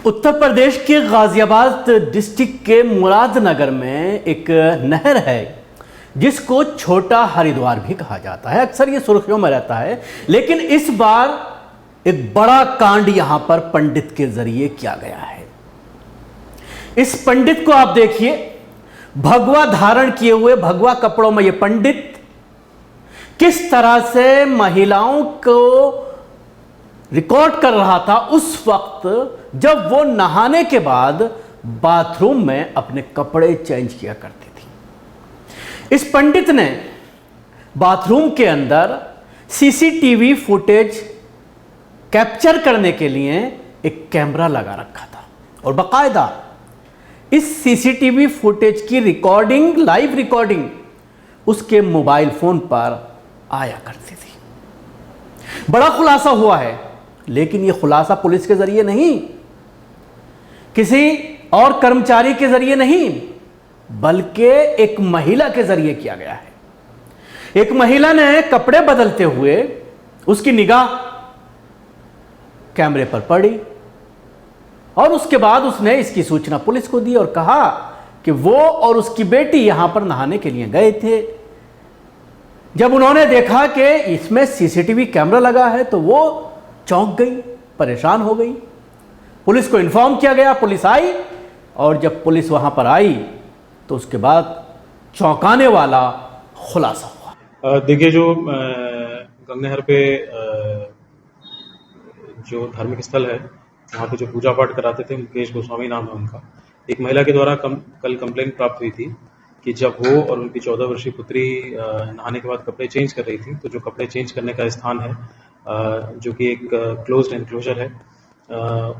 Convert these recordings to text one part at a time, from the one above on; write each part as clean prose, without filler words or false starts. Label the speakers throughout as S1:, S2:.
S1: उत्तर प्रदेश के गाजियाबाद डिस्ट्रिक्ट के मुरादनगर में एक नहर है जिसको छोटा हरिद्वार भी कहा जाता है। अक्सर ये सुर्खियों में रहता है, लेकिन इस बार एक बड़ा कांड यहां पर पंडित के जरिए किया गया है। इस पंडित को आप देखिए, भगवा धारण किए हुए, भगवा कपड़ों में ये पंडित किस तरह से महिलाओं को रिकॉर्ड कर रहा था उस वक्त जब वो नहाने के बाद बाथरूम में अपने कपड़े चेंज किया करती थी। इस पंडित ने बाथरूम के अंदर सीसीटीवी फुटेज कैप्चर करने के लिए एक कैमरा लगा रखा था और बाकायदा इस सीसीटीवी फुटेज की रिकॉर्डिंग, लाइव रिकॉर्डिंग उसके मोबाइल फोन पर आया करती थी। बड़ा खुलासा हुआ है, लेकिन यह खुलासा पुलिस के जरिए नहीं, किसी और कर्मचारी के जरिए नहीं, बल्कि एक महिला के जरिए किया गया है। एक महिला ने कपड़े बदलते हुए उसकी निगाह कैमरे पर पड़ी और उसके बाद उसने इसकी सूचना पुलिस को दी और कहा कि वो और उसकी बेटी यहां पर नहाने के लिए गए थे। जब उन्होंने देखा कि इसमें सीसीटीवी कैमरा लगा है तो वो चौंक गई, परेशान हो गई। पुलिस को इन्फॉर्म किया गया, पुलिस आई और जब पुलिस वहां पर आई तो उसके बाद चौंकाने वाला खुलासा हुआ।
S2: देखिए, जो गंगा नहर पे जो धार्मिक स्थल है वहाँ पे जो पूजा पाठ कराते थे, मुकेश गोस्वामी नाम है उनका, एक महिला के द्वारा कल कंप्लेन प्राप्त हुई थी कि जब वो और उनकी 14 वर्षीय पुत्री नहाने के बाद कपड़े चेंज कर रही थी, तो जो कपड़े चेंज करने का स्थान है जो कि एक क्लोज्ड एनक्लोजर है,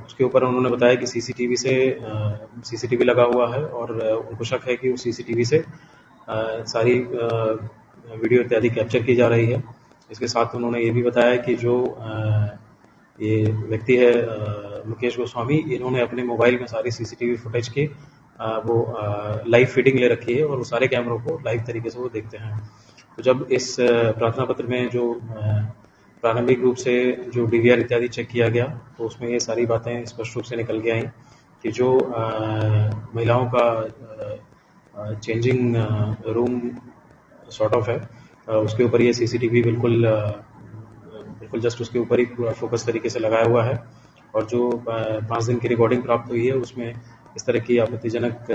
S2: उसके ऊपर उन्होंने बताया कि सीसीटीवी लगा हुआ है और उनको शक है कि उस सीसीटीवी से सारी वीडियो इत्यादि कैप्चर की जा रही है। इसके साथ उन्होंने ये भी बताया कि जो ये व्यक्ति है मुकेश गोस्वामी, इन्होंने अपने मोबाइल में सारी सीसीटीवी फुटेज की वो लाइव फीडिंग ले रखी है और वो सारे कैमरों को लाइव तरीके से वो देखते हैं। तो जब इस प्रार्थना पत्र में जो प्रारंभिक रूप से जो डीवीआर इत्यादि चेक किया गया तो उसमें ये सारी बातें स्पष्ट रूप से निकल के आई कि जो महिलाओं का चेंजिंग रूम सॉर्ट ऑफ है, उसके ऊपर ये सीसीटीवी बिल्कुल जस्ट उसके ऊपर ही पूरा फोकस तरीके से लगाया हुआ है। और जो 5 दिन की रिकॉर्डिंग प्राप्त हुई है उसमें इस तरह की आपत्तिजनक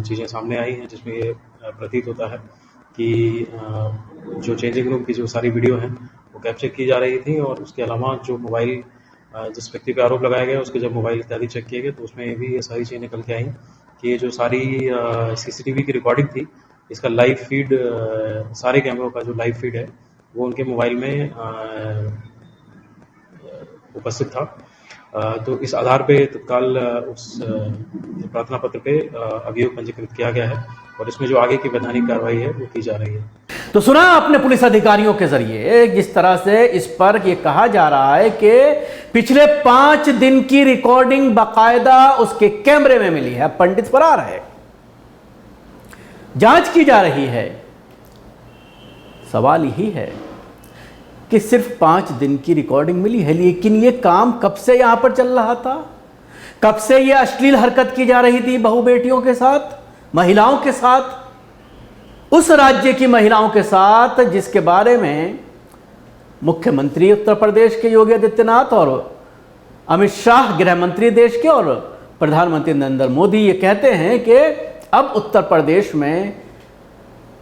S2: चीज़ें सामने आई हैं, जिसमें ये प्रतीत होता है कि जो चेंजिंग रूम की जो सारी वीडियो हैं वो कैप्चर की जा रही थी और उसके अलावा जो मोबाइल जिस व्यक्ति पे आरोप लगाया गया उसके जब मोबाइल इत्यादि चेक किए गए तो उसमें भी ये सारी चीज़ें निकल के आई कि ये जो सारी सीसीटीवी की रिकॉर्डिंग थी, इसका लाइव फीड, सारे कैमरों का जो लाइव फीड है वो उनके मोबाइल में उपस्थित था। तो इस आधार पे तत्काल उस प्रार्थना पत्र पे अभियोग पंजीकृत किया गया है और इसमें जो आगे की वैधानिक कार्रवाई है वो की जा रही है।
S1: तो सुना आपने पुलिस अधिकारियों के जरिए जिस तरह से इस पर यह कहा जा रहा है कि पिछले 5 दिन की रिकॉर्डिंग बाकायदा उसके कैमरे में मिली है। पंडित फरार है, जांच की जा रही है। सवाल यही है कि सिर्फ 5 दिन की रिकॉर्डिंग मिली है, लेकिन यह काम कब से यहां पर चल रहा था? कब से यह अश्लील हरकत की जा रही थी बहू बेटियों के साथ, महिलाओं के साथ, उस राज्य की महिलाओं के साथ जिसके बारे में मुख्यमंत्री उत्तर प्रदेश के योगी आदित्यनाथ और अमित शाह गृह मंत्री देश के और प्रधानमंत्री नरेंद्र मोदी ये कहते हैं कि अब उत्तर प्रदेश में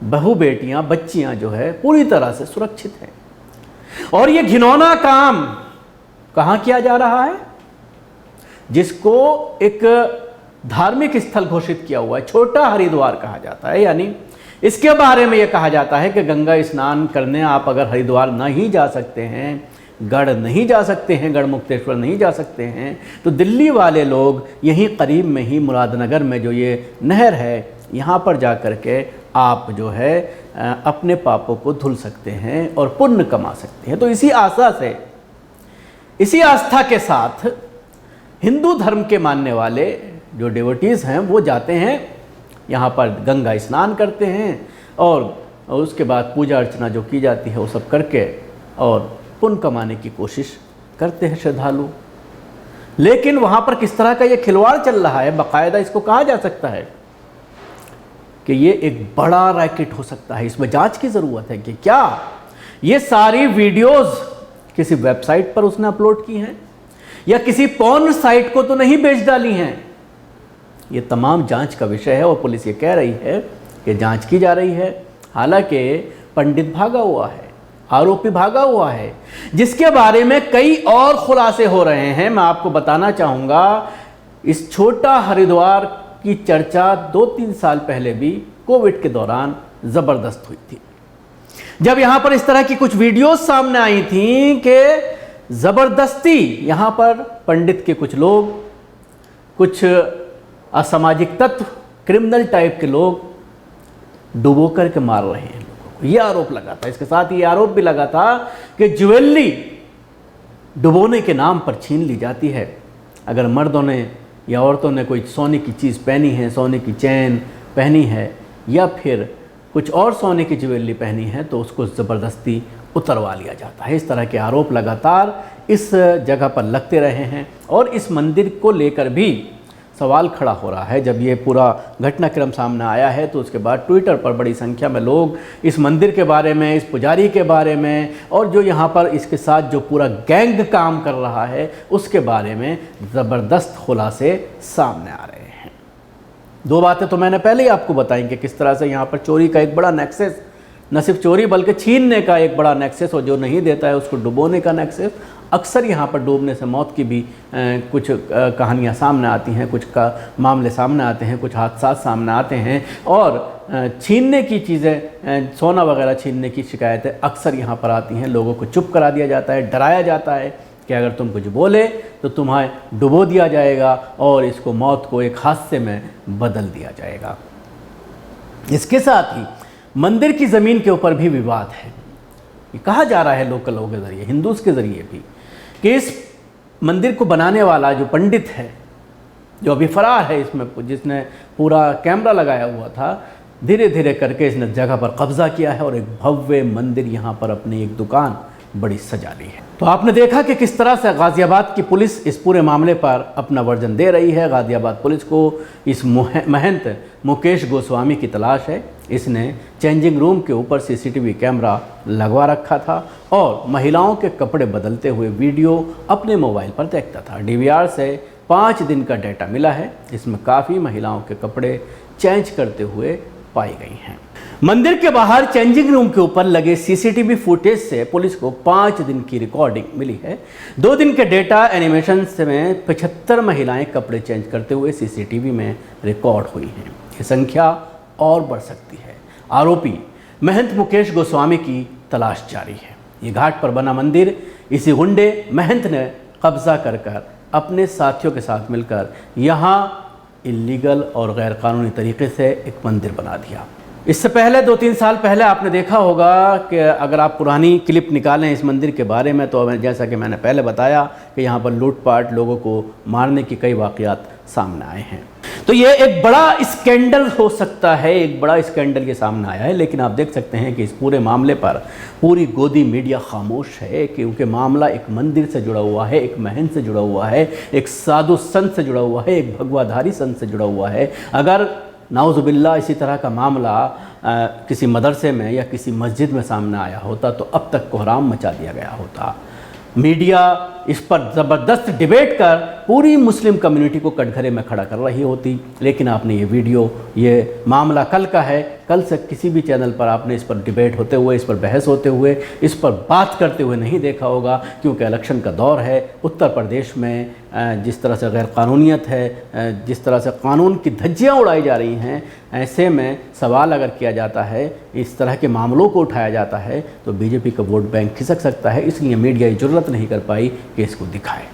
S1: बहू बेटियां, बच्चियां जो है पूरी तरह से सुरक्षित हैं। और ये घिनौना काम कहां किया जा रहा है? जिसको एक धार्मिक स्थल घोषित किया हुआ है, छोटा हरिद्वार कहा जाता है। यानी इसके बारे में यह कहा जाता है कि गंगा स्नान करने आप अगर हरिद्वार नहीं जा सकते हैं, गढ़ नहीं जा सकते हैं, गढ़ मुक्तेश्वर नहीं जा सकते हैं, तो दिल्ली वाले लोग यहीं करीब में ही मुरादनगर में जो ये नहर है यहाँ पर जा कर के आप जो है अपने पापों को धुल सकते हैं और पुण्य कमा सकते हैं। तो इसी आशा से, इसी आस्था के साथ हिंदू धर्म के मानने वाले जो डिवोटीज़ हैं वो जाते हैं यहाँ पर, गंगा स्नान करते हैं और उसके बाद पूजा अर्चना जो की जाती है वो सब करके और पुण्य कमाने की कोशिश करते हैं श्रद्धालु। लेकिन वहां पर किस तरह का ये खिलवाड़ चल रहा है, बाकायदा इसको कहा जा सकता है कि ये एक बड़ा रैकेट हो सकता है। इसमें जांच की ज़रूरत है कि क्या ये सारी वीडियोस किसी वेबसाइट पर उसने अपलोड की हैं या किसी पॉर्न साइट को तो नहीं बेच डाली हैं। ये तमाम जांच का विषय है और पुलिस ये कह रही है कि जांच की जा रही है। हालांकि पंडित भागा हुआ है, आरोपी भागा हुआ है, जिसके बारे में कई और खुलासे हो रहे हैं। मैं आपको बताना चाहूँगा, इस छोटा हरिद्वार की चर्चा 2-3 साल पहले भी कोविड के दौरान ज़बरदस्त हुई थी, जब यहाँ पर इस तरह की कुछ वीडियोस सामने आई थी कि ज़बरदस्ती यहाँ पर पंडित के कुछ लोग, कुछ असामाजिक तत्व, क्रिमिनल टाइप के लोग डुबो करके मार रहे हैं लोगों को। ये आरोप लगा था। इसके साथ ये आरोप भी लगा था कि ज्वेलरी डुबोने के नाम पर छीन ली जाती है। अगर मर्दों ने या औरतों ने कोई सोने की चीज़ पहनी है, सोने की चैन पहनी है या फिर कुछ और सोने की ज्वेलरी पहनी है, तो उसको ज़बरदस्ती उतरवा लिया जाता है। इस तरह के आरोप लगातार इस जगह पर लगते रहे हैं और इस मंदिर को लेकर भी सवाल खड़ा हो रहा है। जब ये पूरा घटनाक्रम सामने आया है तो उसके बाद ट्विटर पर बड़ी संख्या में लोग इस मंदिर के बारे में, इस पुजारी के बारे में और जो यहाँ पर इसके साथ जो पूरा गैंग काम कर रहा है उसके बारे में ज़बरदस्त खुलासे सामने आ रहे हैं। 2 बातें तो मैंने पहले ही आपको बताई कि किस तरह से यहाँ पर चोरी का एक बड़ा नेक्सस, न सिर्फ चोरी बल्कि छीनने का एक बड़ा नेक्सस और जो नहीं देता है उसको डुबोने का नेक्सस। अक्सर यहाँ पर डूबने से मौत की भी कुछ कहानियाँ सामने आती हैं, कुछ मामले सामने आते हैं, कुछ हादसा सामने आते हैं और छीनने की चीज़ें, सोना वगैरह छीनने की शिकायतें अक्सर यहाँ पर आती हैं। लोगों को चुप करा दिया जाता है, डराया जाता है कि अगर तुम कुछ बोले तो तुम्हें डुबो दिया जाएगा और इसको मौत को एक हादसे में बदल दिया जाएगा। इसके साथ ही मंदिर की ज़मीन के ऊपर भी विवाद है। ये कहा जा रहा है लोकल लोगों के ज़रिए, हिंदूज़ के ज़रिए भी, कि इस मंदिर को बनाने वाला जो पंडित है, जो अभी फरार है इसमें, जिसने पूरा कैमरा लगाया हुआ था, धीरे धीरे करके इसने जगह पर कब्ज़ा किया है और एक भव्य मंदिर यहाँ पर अपनी एक दुकान बड़ी सजा ली है। तो आपने देखा कि किस तरह से गाज़ियाबाद की पुलिस इस पूरे मामले पर अपना वर्जन दे रही है। गाज़ियाबाद पुलिस को इस महंत मुकेश गोस्वामी की तलाश है। इसने चेंजिंग रूम के ऊपर सीसीटीवी कैमरा लगवा रखा था और महिलाओं के कपड़े बदलते हुए वीडियो अपने मोबाइल पर देखता था। डीवीआर से 5 दिन का डेटा मिला है। इसमें काफ़ी महिलाओं के कपड़े चेंज करते हुए पाई गई हैं। मंदिर के बाहर चेंजिंग रूम के ऊपर लगे सीसीटीवी फुटेज से पुलिस को 5 दिन की रिकॉर्डिंग मिली है। 2 दिन के डेटा एनिमेशन में 75 महिलाएं कपड़े चेंज करते हुए सीसीटीवी में रिकॉर्ड हुई हैं। ये संख्या और बढ़ सकती है। आरोपी महंत मुकेश गोस्वामी की तलाश जारी है। ये घाट पर बना मंदिर इसी गुंडे महंत ने कब्जा कर अपने साथियों के साथ मिलकर यहाँ इल्लीगल और गैर कानूनी तरीके से एक मंदिर बना दिया। इससे पहले 2-3 साल पहले आपने देखा होगा कि अगर आप पुरानी क्लिप निकालें इस मंदिर के बारे में, तो जैसा कि मैंने पहले बताया कि यहाँ पर लूटपाट, लोगों को मारने की कई वाक़यात सामने आए हैं। तो ये एक बड़ा स्कैंडल हो सकता है, एक बड़ा स्कैंडल ये सामने आया है। लेकिन आप देख सकते हैं कि इस पूरे मामले पर पूरी गोदी मीडिया खामोश है, क्योंकि मामला एक मंदिर से जुड़ा हुआ है, एक महंत से जुड़ा हुआ है, एक साधु संत से जुड़ा हुआ है, एक भगवाधारी संत से जुड़ा हुआ है। अगर नाउज़ुबिल्लाह इसी तरह का मामला किसी मदरसे में या किसी मस्जिद में सामने आया होता तो अब तक कोहराम मचा दिया गया होता। मीडिया इस पर ज़बरदस्त डिबेट कर पूरी मुस्लिम कम्युनिटी को कटघरे में खड़ा कर रही होती। लेकिन आपने ये वीडियो, ये मामला कल का है, कल से किसी भी चैनल पर आपने इस पर डिबेट होते हुए, इस पर बहस होते हुए, इस पर बात करते हुए नहीं देखा होगा, क्योंकि इलेक्शन का दौर है। उत्तर प्रदेश में जिस तरह से गैर कानूनियत है, जिस तरह से कानून की धज्जियाँ उड़ाई जा रही हैं, ऐसे में सवाल अगर किया जाता है, इस तरह के मामलों को उठाया जाता है, तो बीजेपी का वोट बैंक खिसक सकता है। इसलिए मीडिया ये जुर्रत नहीं कर पाई कि इसको दिखाए।